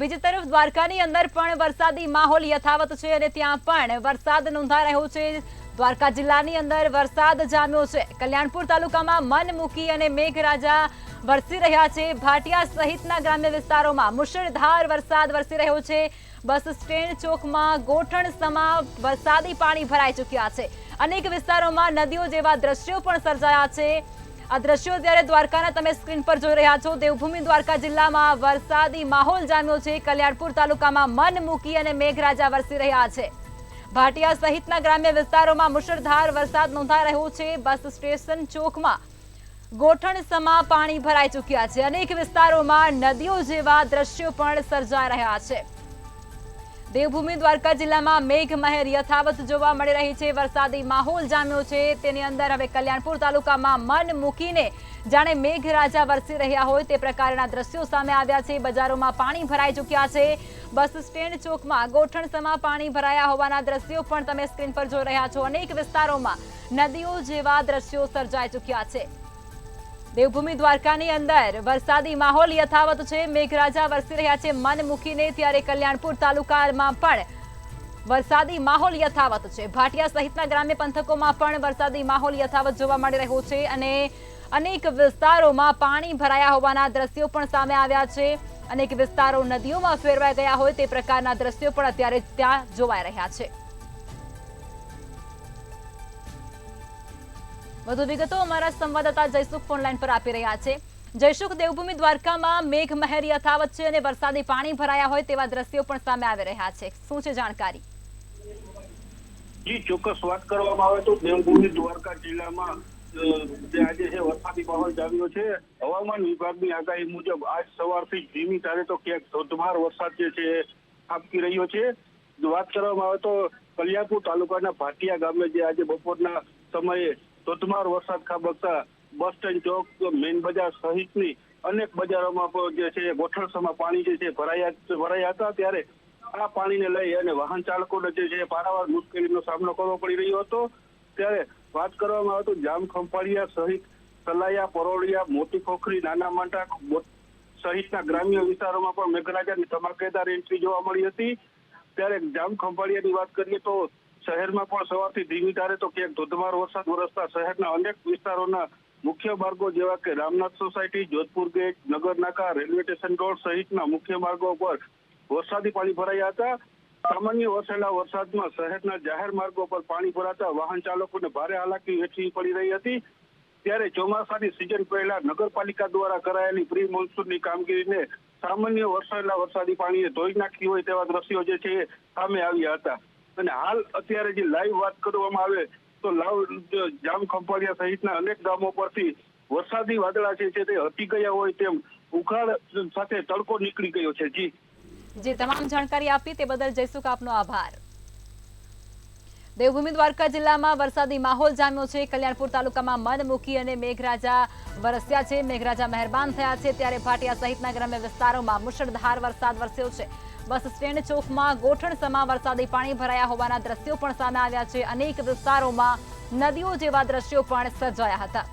બીજી તરફ દ્વારકાની અંદર પણ વરસાદી માહોલ યથાવત છે અને ત્યાં પણ વરસાદ નોંધાઈ રહ્યો છે। દ્વારકા જિલ્લાની અંદર વરસાદ જામ્યો છે। કલ્યાણપુર તાલુકામાં મન મૂકી અને મેઘરાજા વરસી રહ્યા છે। ભાટિયા સહિતના ગ્રામ્ય વિસ્તારોમાં મુશળધાર વરસાદ વરસી રહ્યો છે। બસ સ્ટેન્ડ ચોકમાં ગોઠણ સમા વરસાદી પાણી ભરાઈ ચૂક્યા છે। અનેક વિસ્તારોમાં નદીઓ જેવા દ્રશ્યો પણ સર્જાયા છે। આ દ્રશ્યો જ્યારે દ્વારકાના તમે સ્ક્રીન પર જોઈ રહ્યા છો। દેવભૂમિ દ્વારકા જિલ્લામાં વરસાદી માહોલ જામ્યો છે। કલ્યાણપુર તાલુકામાં મન મૂકી અને મેઘરાજા વરસી રહ્યા છે। ભાટિયા સહિતના ગ્રામ્ય વિસ્તારોમાં મુશળધાર વરસાદ નોંધાઈ રહ્યો છે। બસ સ્ટેશન ચોકમાં ગોઠણ સમા પાણી ભરાઈ ચૂક્યા છે। અનેક વિસ્તારોમાં નદીઓ જેવા દ્રશ્યો પણ સર્જાઈ રહ્યા છે। દેવભૂમિ દ્વારકા જિલ્લામાં મેઘમહેર યથાવત જોવા મળી રહી છે। વરસાદી માહોલ જામ્યો છે। તેની અંદર હવે કલ્યાણપુર તાલુકામાં મન મૂકીને જાણે મેઘરાજા વરસી રહ્યા હોય તે પ્રકારના દ્રશ્યો સામે આવ્યા છે। બજારોમાં પાણી ભરાઈ ચૂક્યા છે। બસ સ્ટેન્ડ ચોકમાં ગોઠણ સમા પાણી ભરાયા હોવાના દ્રશ્યો પણ તમે સ્ક્રીન પર જોઈ રહ્યા છો। અનેક વિસ્તારોમાં નદીઓ જેવા દ્રશ્યો સર્જાઈ ચૂક્યા છે। દેવભૂમિ દ્વારકાની અંદર વરસાદી માહોલ યથાવત છે। મેઘરાજા વરસી રહ્યા છે મન મૂકીને, ત્યારે કલ્યાણપુર તાલુકામાં પણ વરસાદી માહોલ યથાવત છે। ભાટિયા સહિતના ગ્રામ્ય પંથકોમાં પણ વરસાદી માહોલ યથાવત જોવા મળી રહ્યો છે અને અનેક વિસ્તારોમાં પાણી ભરાયા હોવાના દ્રશ્યો પણ સામે આવ્યા છે। અનેક વિસ્તારો નદીઓમાં ફેરવાઈ ગયા હોય તે પ્રકારના દ્રશ્યો પણ અત્યારે ત્યાં જોવાઈ રહ્યા છે। વધુ વિગતો અમારા સંવાદદાતા જયસુખ ફોનલાઈન પર આપી રહ્યા છે। જયસુખ, દેવભૂમિ દ્વારકામાં મેઘમહેર યથાવત છે અને વરસાદી પાણી ભરાયા હોય તેવા દ્રશ્યો પણ સામે આવી રહ્યા છે। શું છે જાણકારી? જી, ચોક્કસ વાત કરવામાં આવે તો દેવભૂમિ દ્વારકા જિલ્લામાં આજે છે વરસાદી માહોલ જામ્યો છે। હવામાન વિભાગની આગાહી મુજબ આજ સવારથી ધીમી ધારે તો ક્યાંક ધોધમાર વરસાદ જે છે ખાબકી રહ્યો છે। વાત કરવામાં આવે તો કલ્યાણપુર તાલુકાના ભાટિયા ગામે જે આજે બપોરના સમયે ધોધમાર વરસાદ ખાબકતા બસ સ્ટેન્ડ ચોક, મેઇન બજાર સહિતની અનેક બજારોમાં જે છે ગોઠણસમાં પાણી જે છે ભરાયા હતા। ત્યારે આ પાણીને લઈ અને વાહન ચાલકોને જે છે પારાવાર મુશ્કેલીનો સામનો કરવો પડી રહ્યો હતો। ત્યારે વાત કરવામાં આવે તો જામ ખંભાળિયા સહિત સલાયા, પરોળિયા, મોટી ખોખરી, નાના માંડા સહિતના ગ્રામ્ય વિસ્તારોમાં પણ મેઘરાજાની ધમાકેદાર એન્ટ્રી જોવા મળી હતી। ત્યારે જામ ખંભાળિયાની વાત કરીએ તો શહેરમાં પણ સવારથી ધીમી ધારે તો ક્યાંક ધોધમાર વરસાદ વરસતા શહેરના અનેક વિસ્તારોના મુખ્ય માર્ગો જેવા કે રામનાથ સોસાયટી, જોધપુર ગેટ, નગર નાકા, રેલવે સ્ટેશન રોડ સહિતના મુખ્ય માર્ગો પર વરસાદી પાણી ભરાયા હતા। સામાન્ય વરસેલા વરસાદમાં શહેરના જાહેર માર્ગો પર પાણી ભરાતા વાહન ચાલકોને ભારે હાલાકી વેઠવી પડી રહી હતી। ત્યારે ચોમાસાની સિઝન પહેલા નગરપાલિકા દ્વારા કરાયેલી પ્રી મોન્સૂનની કામગીરીને સામાન્ય વરસેલા વરસાદી પાણીએ ધોઈ નાખી હોય તેવા દ્રશ્યો જે છે સામે આવ્યા હતા। અને હાલ અત્યારે જે લાઈવ વાત કરવામાં આવે તો જામ ખંભાળિયા સહિતના અનેક ગામો પરથી વરસાદી વાદળા છે તે હટી ગયા હોય તેમ ઉઘાડ સાથે તડકો નીકળી ગયો છે। જી, તમામ જાણકારી આપી તે બદલ જયસુખ આપનો આભાર। દેવભૂમિ દ્વારકા જિલ્લામાં વરસાદી માહોલ જામ્યો છે। કલ્યાણપુર તાલુકામાં મન મૂકી અને મેઘરાજા વરસ્યા છે। મેઘરાજા મહેરબાન થયા છે ત્યારે ભાટિયા સહિતના ગ્રામ્ય વિસ્તારોમાં મુશળધાર વરસાદ વરસ્યો છે। બસ સ્ટેન્ડ ચોકમાં ગોઠણ સમા વરસાદી પાણી ભરાયા હોવાના દ્રશ્યો પણ સામે આવ્યા છે। અનેક વિસ્તારોમાં નદીઓ જેવા દ્રશ્યો પણ સર્જાયા હતા।